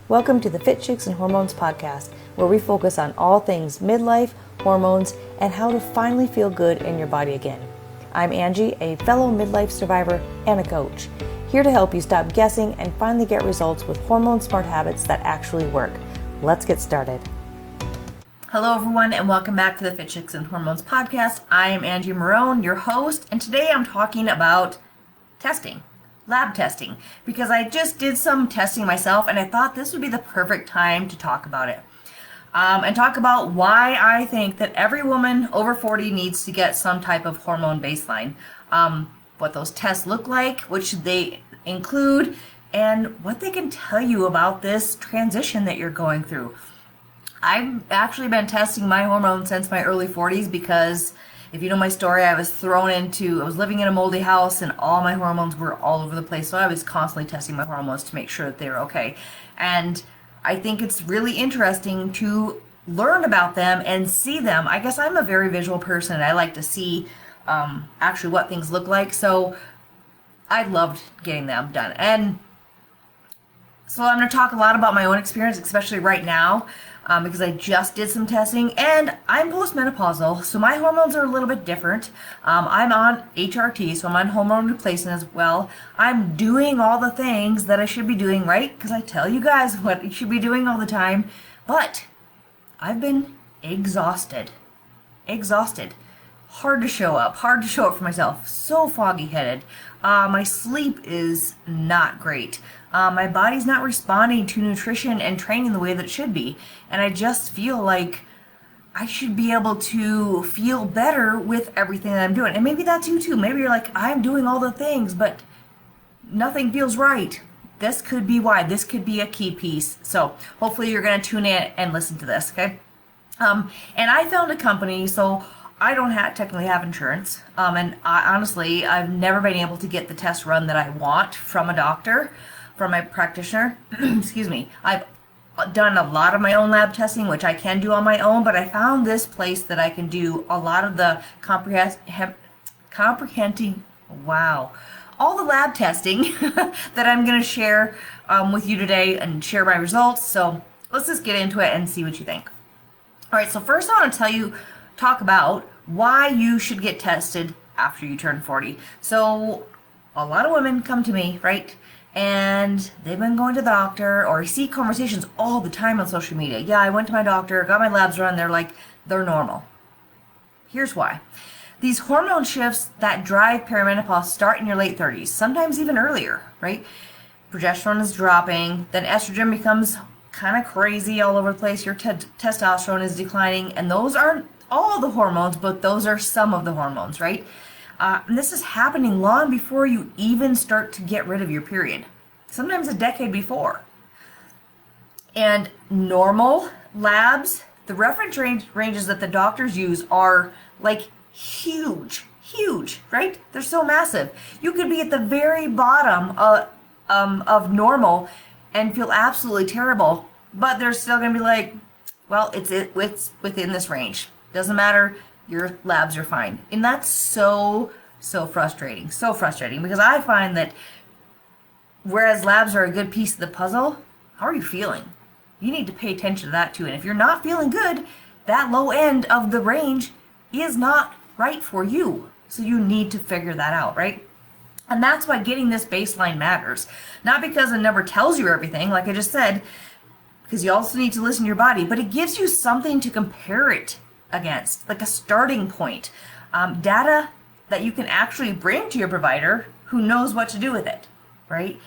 Welcome to the Fit Chicks and Hormones podcast, where we focus on all things midlife, hormones, and how to finally feel good in your body again. I'm Angie, a fellow midlife survivor and a coach, here to help you stop guessing and finally get results with hormone smart habits that actually work. Let's get started. Hello everyone, and welcome back to the Fit Chicks and Hormones podcast. I am Angie Marone, your host, and today I'm talking about testing. Lab testing, because I just did some testing myself and I thought this would be the perfect time to talk about it. And talk about why I think that every woman over 40 needs to get some type of hormone baseline. What those tests look like, which they include, and what they can tell you about this transition that you're going through. I've actually been testing my hormones since my early 40s because if you know my story, I was living in a moldy house and all my hormones were all over the place. So I was constantly testing my hormones to make sure that they were okay. And I think it's really interesting to learn about them and see them. I guess I'm a very visual person and I like to see actually what things look like. So I loved getting them done. And so I'm going to talk a lot about my own experience, especially right now, because I just did some testing, and I'm postmenopausal, so my hormones are a little bit different. I'm on HRT, so I'm on hormone replacement as well. I'm doing all the things that I should be doing, right? Because I tell you guys what you should be doing all the time, but I've been exhausted. Hard to show up for myself. So foggy-headed. My sleep is not great. My body's not responding to nutrition and training the way that it should be. And I just feel like I should be able to feel better with everything that I'm doing. And maybe that's you too. Maybe you're like, I'm doing all the things, but nothing feels right. This could be why. This could be a key piece. So hopefully you're going to tune in and listen to this, okay? And I found a company, so I don't technically have insurance. And honestly, I've never been able to get the test run that I want from a doctor, from my practitioner. Excuse me. I've done a lot of my own lab testing, which I can do on my own, but I found this place that I can do a lot of the all the lab testing that I'm going to share with you today and share my results. So let's just get into it and see what you think. All right, so first I want to talk about why you should get tested after you turn 40. So a lot of women come to me, right? And they've been going to the doctor, or I see conversations all the time on social media. Yeah, I went to my doctor, got my labs run. They're like, they're normal. Here's why. These hormone shifts that drive perimenopause start in your late 30s, sometimes even earlier, right? Progesterone is dropping, then estrogen becomes kind of crazy all over the place. Your testosterone is declining, and those aren't all the hormones, but those are some of the hormones, right? And this is happening long before you even start to get rid of your period, sometimes a decade before. And normal labs, the reference ranges that the doctors use are like huge, right? They're so massive. You could be at the very bottom of normal and feel absolutely terrible, but they're still going to be like, well, it's within this range. Doesn't matter, your labs are fine. And that's so frustrating. So frustrating, because I find that whereas labs are a good piece of the puzzle, how are you feeling? You need to pay attention to that too. And if you're not feeling good, that low end of the range is not right for you. So you need to figure that out, right? And that's why getting this baseline matters. Not because a number tells you everything, like I just said, because you also need to listen to your body, but it gives you something to compare it against, like a starting point, data that you can actually bring to your provider who knows what to do with it, right?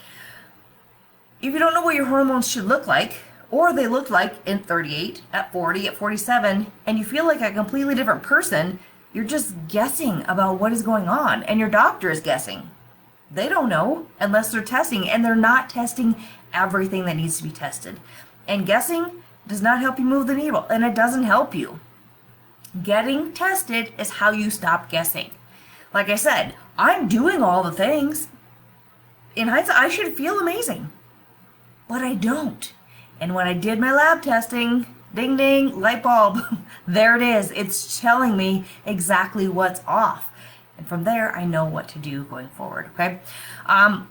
If you don't know what your hormones should look like, or they look like in 38, at 40, at 47, and you feel like a completely different person, you're just guessing about what is going on, and your doctor is guessing. They don't know unless they're testing, and they're not testing everything that needs to be tested. And guessing does not help you move the needle, and it doesn't help you. Getting tested is how you stop guessing. Like I said, I'm doing all the things. In hindsight, I should feel amazing, but I don't. And when I did my lab testing, ding ding, light bulb, there it is. It's telling me exactly what's off. And from there, I know what to do going forward, okay?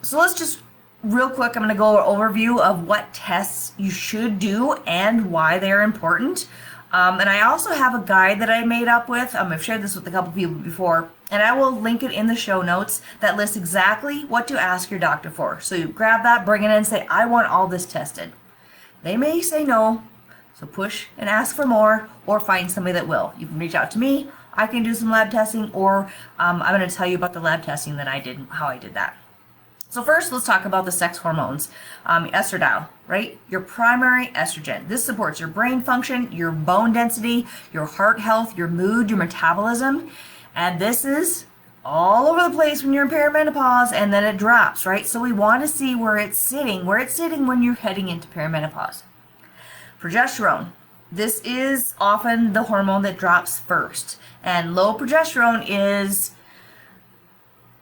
So let's just real quick, I'm going to go over an overview of what tests you should do and why they're important. And I also have a guide that I made up with. I've shared this with a couple people before, and I will link it in the show notes that lists exactly what to ask your doctor for. So you grab that, bring it in, and say, I want all this tested. They may say no, so push and ask for more, or find somebody that will. You can reach out to me. I can do some lab testing, or I'm going to tell you about the lab testing that I did, how I did that. So first, let's talk about the sex hormones. Estradiol, right? Your primary estrogen. This supports your brain function, your bone density, your heart health, your mood, your metabolism. And this is all over the place when you're in perimenopause, and then it drops, right? So we want to see where it's sitting when you're heading into perimenopause. Progesterone. This is often the hormone that drops first. And low progesterone is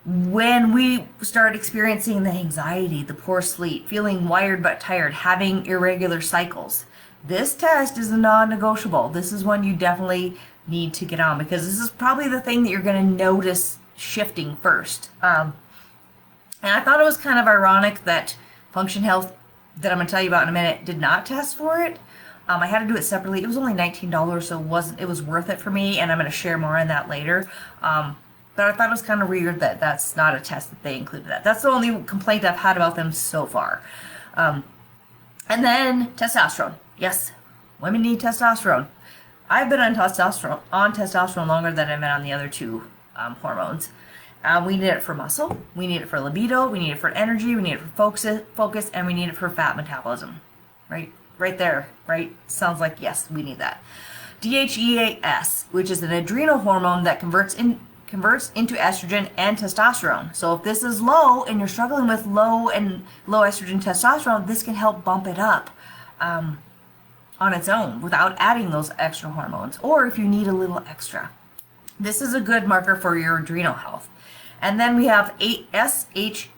when we start experiencing the anxiety, the poor sleep, feeling wired but tired, having irregular cycles. This test is a non-negotiable. This is one you definitely need to get on, because this is probably the thing that you're going to notice shifting first. And I thought it was kind of ironic that Function Health, that I'm going to tell you about in a minute, did not test for it. I had to do it separately. It was only $19, so it was worth it for me, and I'm going to share more on that later. But I thought it was kind of weird that that's not a test that they included that. That's the only complaint I've had about them so far. And then testosterone. Yes, women need testosterone. I've been on testosterone longer than I've been on the other two hormones. We need it for muscle, we need it for libido, we need it for energy, we need it for focus, and we need it for fat metabolism. Right there, right? Sounds like, yes, we need that. DHEAS, which is an adrenal hormone that converts into estrogen and testosterone. So if this is low and you're struggling with low estrogen testosterone, this can help bump it up on its own without adding those extra hormones, or if you need a little extra. This is a good marker for your adrenal health. And then we have SHBG,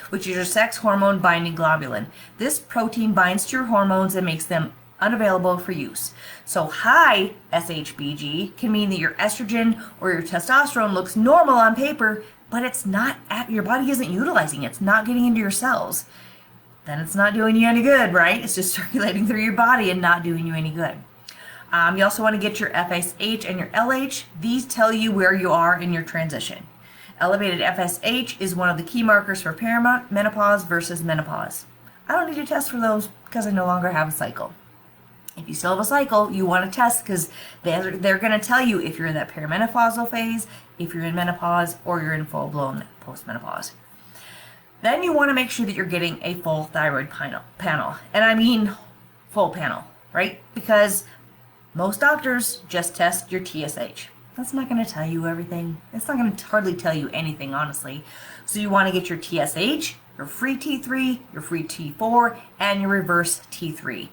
which is your sex hormone binding globulin. This protein binds to your hormones and makes them unavailable for use. So high SHBG can mean that your estrogen or your testosterone looks normal on paper, but it's not, your body isn't utilizing it. It's not getting into your cells. Then it's not doing you any good, right? It's just circulating through your body and not doing you any good. You also want to get your FSH and your LH. These tell you where you are in your transition. Elevated FSH is one of the key markers for perimenopause versus menopause. I don't need to test for those because I no longer have a cycle. If you still have a cycle, you want to test, because they're going to tell you if you're in that perimenopausal phase, if you're in menopause, or you're in full-blown postmenopause. Then you want to make sure that you're getting a full thyroid panel. And I mean full panel, right? Because most doctors just test your TSH. That's not going to tell you everything. It's not going to hardly tell you anything, honestly. So you want to get your TSH, your free T3, your free T4, and your reverse T3.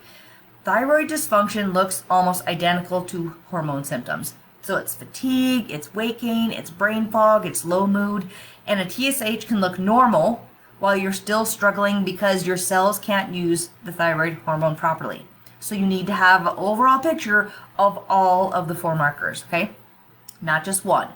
Thyroid dysfunction looks almost identical to hormone symptoms. So it's fatigue, it's weight gain, it's brain fog, it's low mood, and a TSH can look normal while you're still struggling because your cells can't use the thyroid hormone properly. So you need to have an overall picture of all of the 4 markers, okay? Not just one.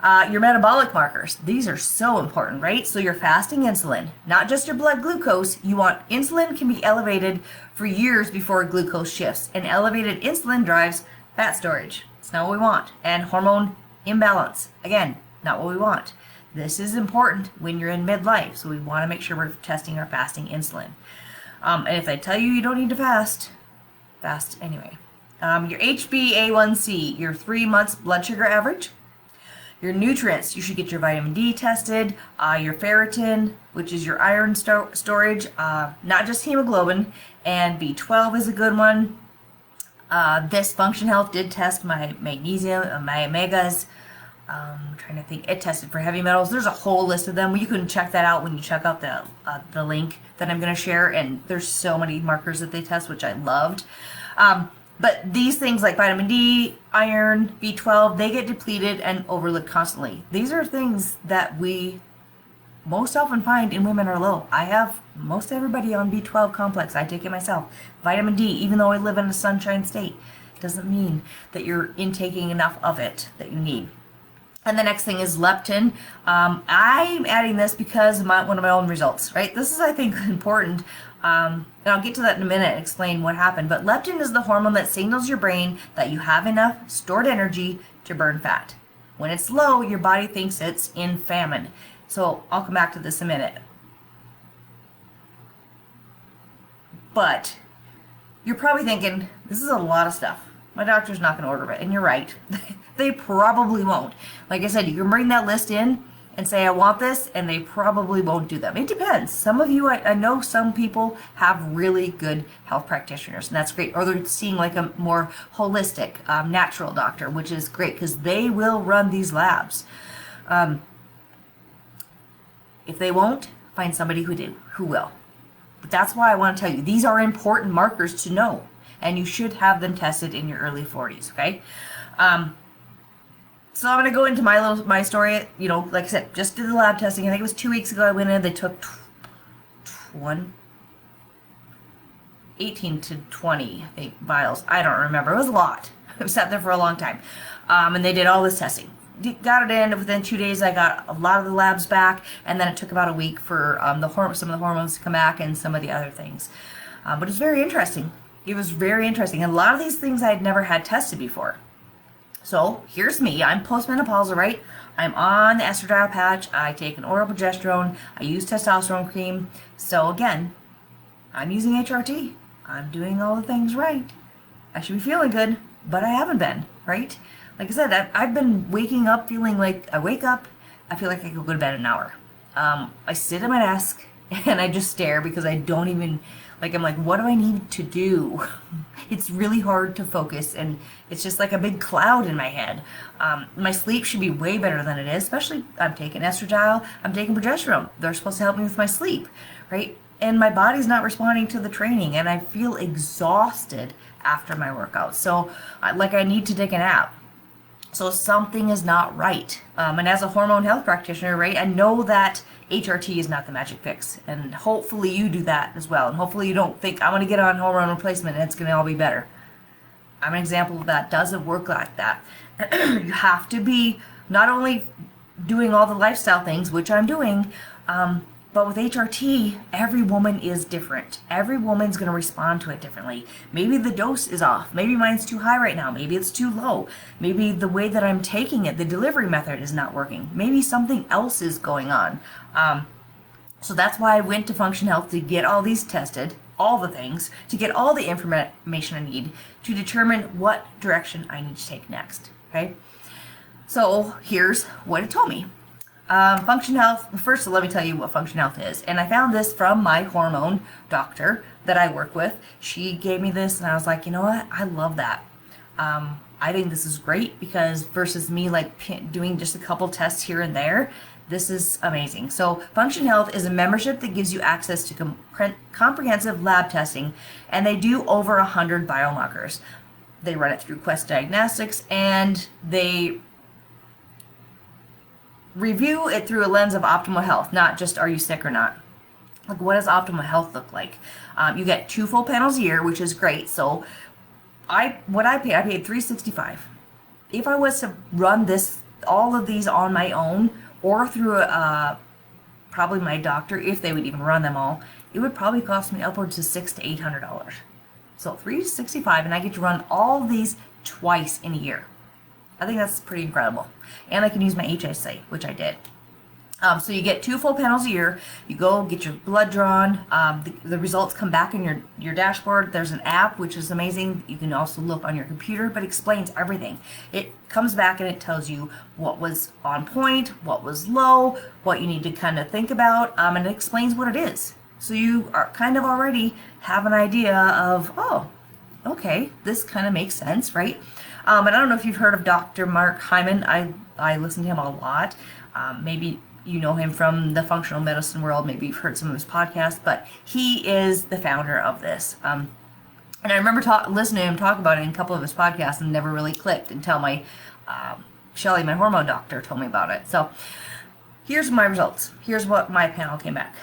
Your metabolic markers, these are so important, right? So your fasting insulin, not just your blood glucose. You want insulin can be elevated for years before glucose shifts, and elevated insulin drives fat storage. It's not what we want. And hormone imbalance, again, not what we want. This is important when you're in midlife, so we want to make sure we're testing our fasting insulin. And if they tell you you don't need to fast anyway. Your HbA1c, your 3 months blood sugar average. Your nutrients, you should get your vitamin D tested, your ferritin, which is your iron storage, not just hemoglobin, and B12 is a good one. This Function Health did test my magnesium and my omegas. I'm trying to think, it tested for heavy metals. There's a whole list of them. You can check that out when you check out the link that I'm going to share, and there's so many markers that they test, which I loved. But these things like vitamin D, iron, B12, they get depleted and overlooked constantly. These are things that we most often find in women are low. I have most everybody on B12 complex. I take it myself. Vitamin D, even though I live in a sunshine state, doesn't mean that you're intaking enough of it that you need. And the next thing is leptin. I'm adding this because of one of my own results, right? This is, I think, important. And I'll get to that in a minute and explain what happened. But leptin is the hormone that signals your brain that you have enough stored energy to burn fat. When it's low, your body thinks it's in famine. So I'll come back to this in a minute. But you're probably thinking, this is a lot of stuff. My doctor's not going to order it. And you're right. They probably won't. Like I said, you can bring that list in and say, I want this, and they probably won't do them. It depends. Some of you, I know some people have really good health practitioners, and that's great. Or they're seeing like a more holistic, natural doctor, which is great because they will run these labs. If they won't, find somebody who will. But that's why I want to tell you, these are important markers to know, and you should have them tested in your early 40s, okay? So I'm going to go into my story. You know, like I said, just did the lab testing. I think it was 2 weeks ago I went in. They took 18 to 20, I think, vials. I don't remember. It was a lot. I've sat there for a long time. And they did all this testing. Got it in. Within 2 days, I got a lot of the labs back. And then it took about a week for some of the hormones to come back and some of the other things. But it's very interesting. It was very interesting. And a lot of these things I had never had tested before. So here's me. I'm postmenopausal, right? I'm on the estradiol patch. I take an oral progesterone. I use testosterone cream. So again, I'm using HRT. I'm doing all the things right. I should be feeling good, but I haven't been, right? Like I said, I've been waking up feeling like I wake up, I feel like I could go to bed in an hour. I sit at my desk and I just stare because I don't even, like, I'm like, what do I need to do? It's really hard to focus, and it's just like a big cloud in my head. My sleep should be way better than it is, especially I'm taking estradiol, I'm taking progesterone. They're supposed to help me with my sleep, right? And my body's not responding to the training, and I feel exhausted after my workout. So, I need to take a nap. So something is not right. And as a hormone health practitioner, right, I know that HRT is not the magic fix. And hopefully you do that as well. And hopefully you don't think, I'm going to get on hormone replacement and it's going to all be better. I'm an example of that. Doesn't work like that. You have to be not only doing all the lifestyle things, which I'm doing, but with HRT, every woman is different. Every woman's going to respond to it differently. Maybe the dose is off. Maybe mine's too high right now. Maybe it's too low. Maybe the way that I'm taking it, the delivery method is not working. Maybe something else is going on. So that's why I went to Function Health to get all these tested, all the things, to get all the information I need to determine what direction I need to take next. Okay? So here's what it told me. Function Health, first let me tell you what Function Health is. And I found this from my hormone doctor that I work with. She gave me this and I was like, you know what? I love that. I think this is great because versus me like doing just a couple tests here and there, this is amazing. So Function Health is a membership that gives you access to comprehensive lab testing, and they do over 100 biomarkers. They run it through Quest Diagnostics, and they review it through a lens of optimal health, not just are you sick or not. Like, what does optimal health look like? You get 2 full panels a year, which is great. So I paid $365. If I was to run all of these on my own or through probably my doctor, if they would even run them all, it would probably cost me upwards of $600 to $800. So $365, and I get to run all these twice in a year. I think that's pretty incredible. And I can use my HSA, which I did. So you get 2 full panels a year. You go get your blood drawn. The results come back in your dashboard. There's an app, which is amazing. You can also look on your computer, but it explains everything. It comes back and it tells you what was on point, what was low, what you need to kind of think about, and it explains what it is. So you are kind of already have an idea of, oh, okay, this kind of makes sense, right? And I don't know if you've heard of Dr. Mark Hyman. I listen to him a lot. Maybe you know him from the functional medicine world. Maybe you've heard some of his podcasts, but he is the founder of this. And I remember listening to him talk about it in a couple of his podcasts and never really clicked until my Shelly, my hormone doctor, told me about it. So here's my results. Here's what my panel came back.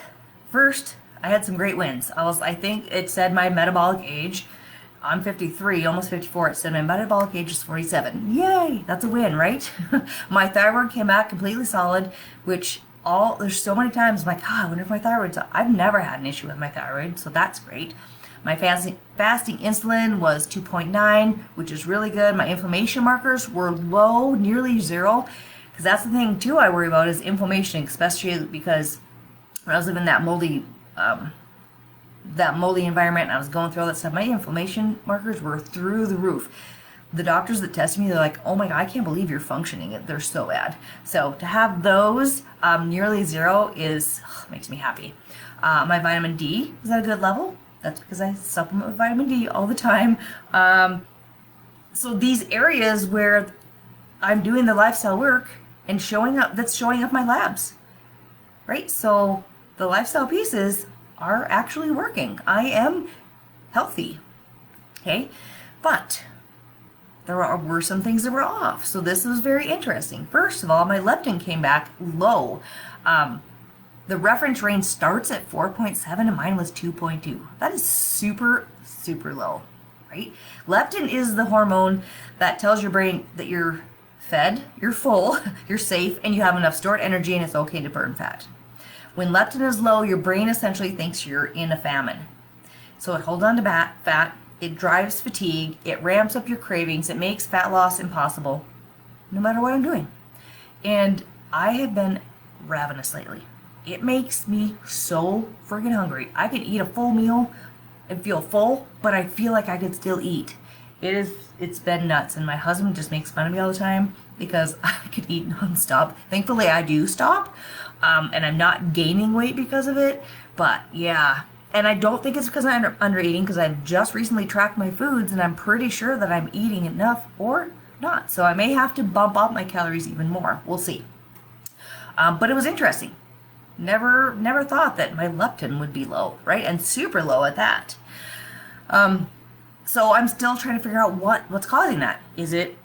First, I had some great wins. I think it said my metabolic age I'm 53, almost 54. It said my metabolic age is 47. Yay! That's a win, right? My thyroid came back completely solid, which there's so many times I'm like, I wonder if my thyroid's up. I've never had an issue with my thyroid, so that's great. My fasting insulin was 2.9, which is really good. My inflammation markers were low, nearly zero, because that's the thing too I worry about is inflammation, especially because when I was living in that moldy environment and I was going through all that stuff, my inflammation markers were through the roof. The doctors that tested me, they're like, oh my God, I can't believe you're functioning. They're so bad. So to have those nearly zero makes me happy. My vitamin D is at a good level. That's because I supplement with vitamin D all the time. So these areas where I'm doing the lifestyle work and that's showing up my labs, right? So the lifestyle pieces are actually working. I am healthy, okay? But there were some things that were off. So this was very interesting. First of all, my leptin came back low. The reference range starts at 4.7 and mine was 2.2. That is super, super low, right? Leptin is the hormone that tells your brain that you're fed, you're full, you're safe, and you have enough stored energy and it's okay to burn fat. When leptin is low, your brain essentially thinks you're in a famine. So it holds on to fat, it drives fatigue, it ramps up your cravings, it makes fat loss impossible, no matter what I'm doing. And I have been ravenous lately. It makes me so friggin' hungry. I can eat a full meal and feel full, but I feel like I could still eat. It's been nuts, and my husband just makes fun of me all the time because I could eat nonstop. Thankfully, I do stop, and I'm not gaining weight because of it, but yeah. And I don't think it's because I'm under eating, because I've just recently tracked my foods, and I'm pretty sure that I'm eating enough or not. So I may have to bump up my calories even more. We'll see. But it was interesting. Never thought that my leptin would be low, right? And super low at that. So I'm still trying to figure out what's causing that. Is it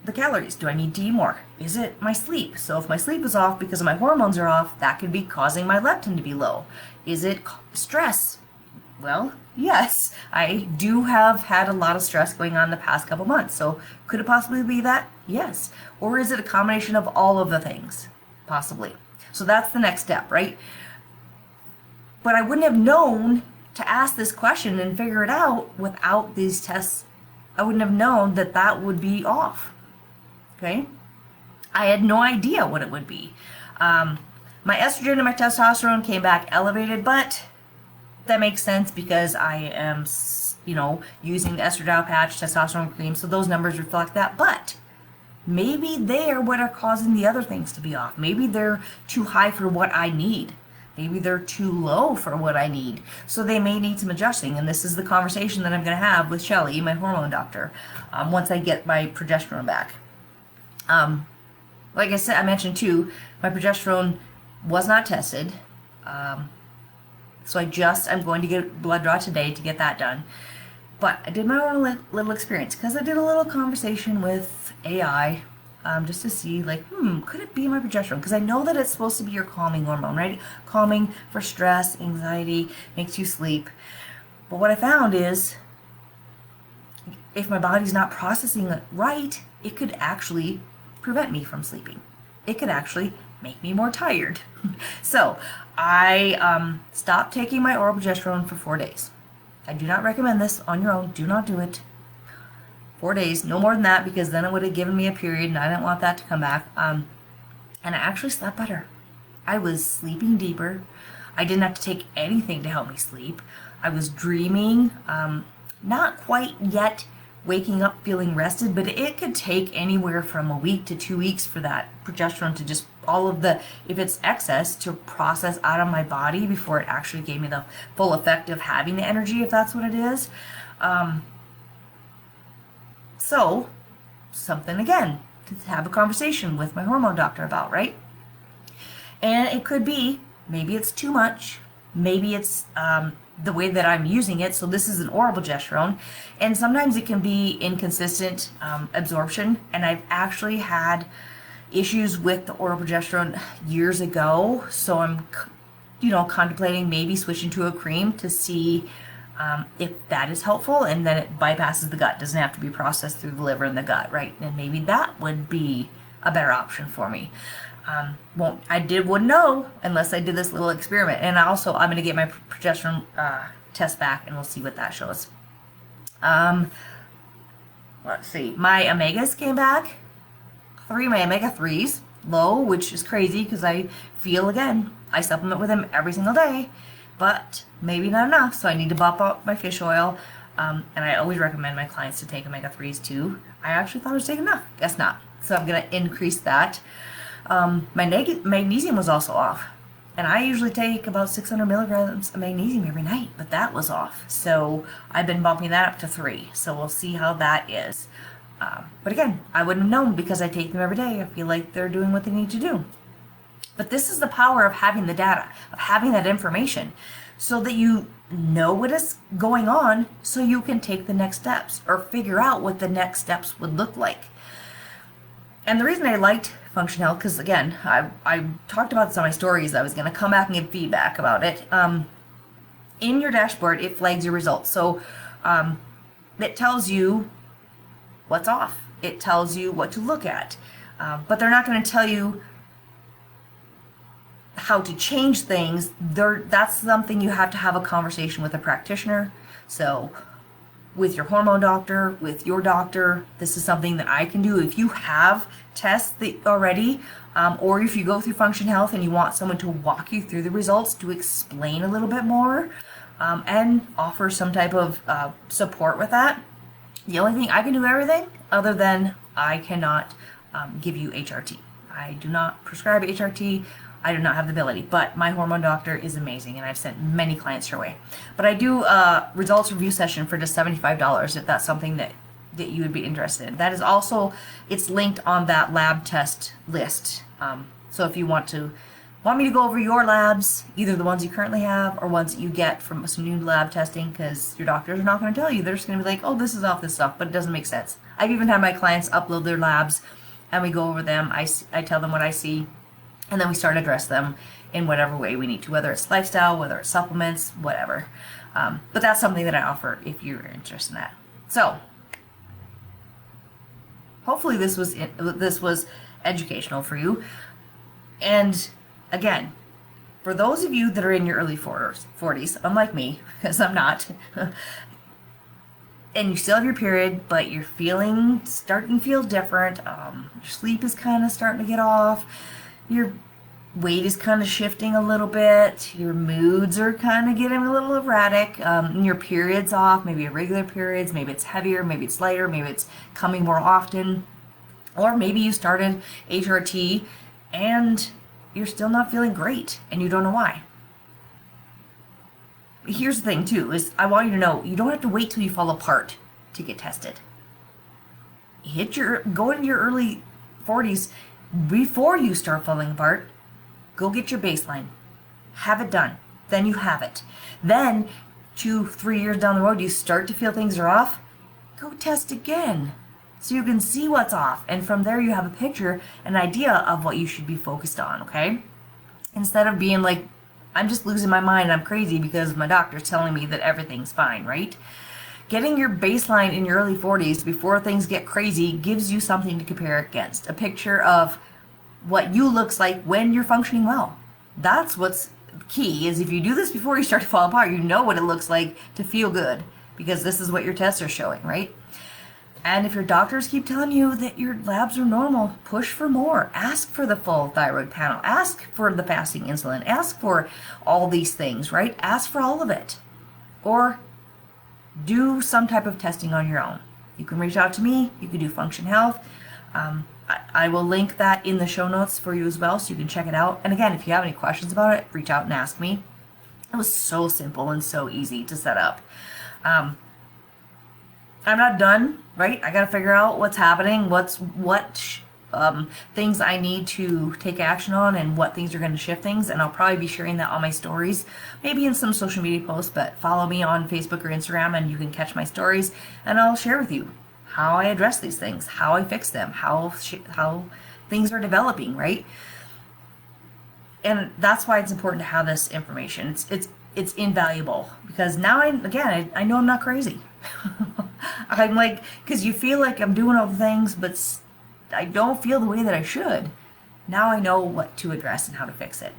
the calories? Do I need to eat more? Is it my sleep? So if my sleep is off because my hormones are off, that could be causing my leptin to be low. Is it stress? Well, yes, I do have had a lot of stress going on the past couple months. So could it possibly be that? Yes. Or is it a combination of all of the things? Possibly. So that's the next step, right? But I wouldn't have known to ask this question and figure it out without these tests. I wouldn't have known that that would be off. Okay? I had no idea what it would be. My estrogen and my testosterone came back elevated, but that makes sense because I am, using the estradiol patch, testosterone cream, so those numbers reflect that. But maybe they're what are causing the other things to be off. Maybe they're too high for what I need. Maybe they're too low for what I need. So they may need some adjusting. And this is the conversation that I'm going to have with Shelly, my hormone doctor, once I get my progesterone back. Like I mentioned too, my progesterone was not tested. So I'm going to get a blood draw today to get that done. But I did my own little experience because I did a little conversation with AI just to see, could it be my progesterone? Because I know that it's supposed to be your calming hormone, right? Calming for stress, anxiety, makes you sleep. But what I found is if my body's not processing it right, it could actually prevent me from sleeping. It could actually make me more tired. So I stopped taking my oral progesterone for 4 days. I do not recommend this on your own. Do not do it. 4 days, no more than that, because then it would have given me a period and I didn't want that to come back. And I actually slept better. I was sleeping deeper. I didn't have to take anything to help me sleep. I was dreaming, not quite yet waking up feeling rested, but it could take anywhere from a week to 2 weeks for that progesterone to just if it's excess, to process out of my body before it actually gave me the full effect of having the energy, if that's what it is. So, something again to have a conversation with my hormone doctor about, right? And it could be, maybe it's too much, maybe it's the way that I'm using it. So this is an oral progesterone, and sometimes it can be inconsistent absorption. And I've actually had issues with the oral progesterone years ago. So I'm, contemplating maybe switching to a cream to see if that is helpful, and then it bypasses the gut, doesn't have to be processed through the liver and the gut, right? And maybe that would be a better option for me. Wouldn't know unless I did this little experiment. And I'm going to get my progesterone test back, and we'll see what that shows. Let's see. My omegas came back. My omega-3s low, which is crazy because I feel, again, I supplement with them every single day, but maybe not enough, so I need to bump up my fish oil. And I always recommend my clients to take omega-3s too. I actually thought I was taking enough. Guess not. So I'm going to increase that. My magnesium was also off. And I usually take about 600 milligrams of magnesium every night, but that was off. So I've been bumping that up to 3. So we'll see how that is. But again, I wouldn't have known because I take them every day. I feel like they're doing what they need to do. But this is the power of having the data, of having that information, so that you know what is going on, so you can take the next steps or figure out what the next steps would look like. And the reason I liked Function Health, because again, I talked about this on my stories. I was going to come back and give feedback about it. In your dashboard, it flags your results. So it tells you what's off. It tells you what to look at. But they're not going to tell you how to change things. That's something you have to have a conversation with a practitioner. So with your hormone doctor, with your doctor, this is something that I can do. If you have tests already, or if you go through Function Health and you want someone to walk you through the results, to explain a little bit more, and offer some type of support with that. The only thing I can do everything other than I cannot give you HRT. I do not prescribe HRT. I do not have the ability, but my hormone doctor is amazing, and I've sent many clients her way. But I do a results review session for just $75 if that's something that you would be interested in. That is also, it's linked on that lab test list. So if you want me to go over your labs, either the ones you currently have or ones that you get from some new lab testing, because your doctors are not going to tell you. They're just going to be like, oh, this is off this stuff, but it doesn't make sense. I've even had my clients upload their labs, and we go over them. I tell them what I see, and then we start to address them in whatever way we need to, whether it's lifestyle, whether it's supplements, whatever. But that's something that I offer if you're interested in that. So hopefully this was educational for you. And again, for those of you that are in your early 40s, unlike me, because I'm not, and you still have your period, but you're starting to feel different, your sleep is kind of starting to get off, your weight is kind of shifting a little bit, your moods are kind of getting a little erratic, your period's off, maybe irregular periods, maybe it's heavier, maybe it's lighter, maybe it's coming more often, or maybe you started HRT and you're still not feeling great and you don't know why. Here's the thing too, is I want you to know, you don't have to wait till you fall apart to get tested. Go into your early 40s before you start falling apart. Go get your baseline. Have it done. Then you have it. Then 2-3 years down the road, you start to feel things are off. Go test again, so you can see what's off, and from there you have a picture, an idea of what you should be focused on, okay? Instead of being like, I'm just losing my mind, I'm crazy because my doctor's telling me that everything's fine, right? Getting your baseline in your early 40s before things get crazy gives you something to compare against, a picture of what you looks like when you're functioning well. That's what's key, is if you do this before you start to fall apart, you know what it looks like to feel good, because this is what your tests are showing, right? And if your doctors keep telling you that your labs are normal, push for more. Ask for the full thyroid panel. Ask for the fasting insulin. Ask for all these things, right? Ask for all of it. Or do some type of testing on your own. You can reach out to me. You can do Function Health. I will link that in the show notes for you as well, so you can check it out. And again, if you have any questions about it, reach out and ask me. It was so simple and so easy to set up. I'm not done, right? I got to figure out what's happening, what things I need to take action on, and what things are going to shift things. And I'll probably be sharing that on my stories, maybe in some social media posts, but follow me on Facebook or Instagram and you can catch my stories, and I'll share with you how I address these things, how I fix them, how things are developing, right? And that's why it's important to have this information. it's invaluable, because now I know I'm not crazy. I'm like, because you feel like I'm doing all the things, but I don't feel the way that I should. Now I know what to address and how to fix it.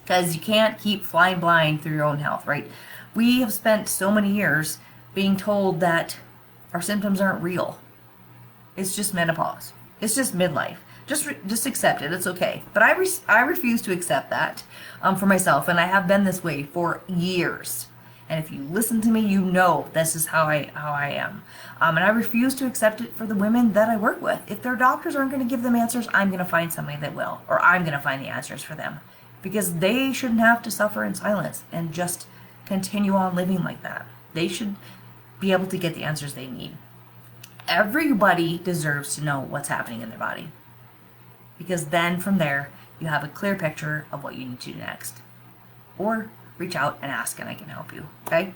Because you can't keep flying blind through your own health, right? We have spent so many years being told that our symptoms aren't real. It's just menopause. It's just midlife. Just accept it. It's okay. But I refuse to accept that for myself, and I have been this way for years. And if you listen to me, you know this is how I am. And I refuse to accept it for the women that I work with. If their doctors aren't going to give them answers, I'm going to find somebody that will, or I'm going to find the answers for them, because they shouldn't have to suffer in silence and just continue on living like that. They should be able to get the answers they need. Everybody deserves to know what's happening in their body, because then from there you have a clear picture of what you need to do next. Or reach out and ask, and I can help you. Okay,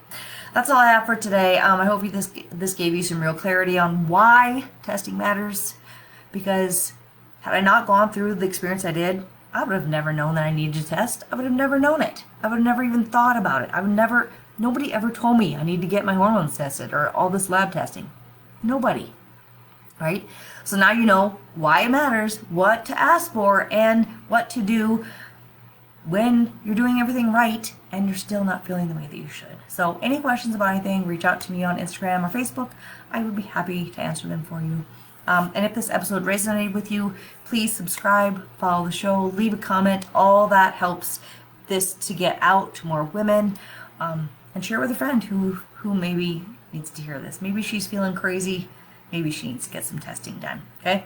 that's all I have for today. I hope this gave you some real clarity on why testing matters, because had I not gone through the experience I did, I would have never known that I needed to test. I would have never known it. I would have never even thought about it. Nobody ever told me I need to get my hormones tested or all this lab testing. Nobody. Right? So now you know why it matters, what to ask for, and what to do when you're doing everything right and you're still not feeling the way that you should. So any questions about anything, reach out to me on Instagram or Facebook. I would be happy to answer them for you. And if this episode resonated with you, please subscribe, follow the show, leave a comment. All that helps this to get out to more women. And share with a friend who maybe needs to hear this. Maybe she's feeling crazy. Maybe she needs to get some testing done. Okay?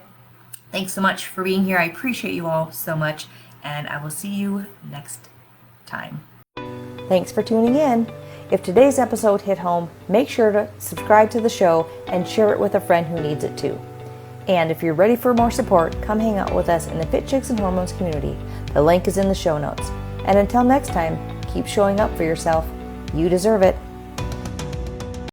Thanks so much for being here. I appreciate you all so much. And I will see you next time. Thanks for tuning in. If today's episode hit home, make sure to subscribe to the show and share it with a friend who needs it too. And if you're ready for more support, come hang out with us in the Fit Chicks and Hormones community. The link is in the show notes. And until next time, keep showing up for yourself. You deserve it.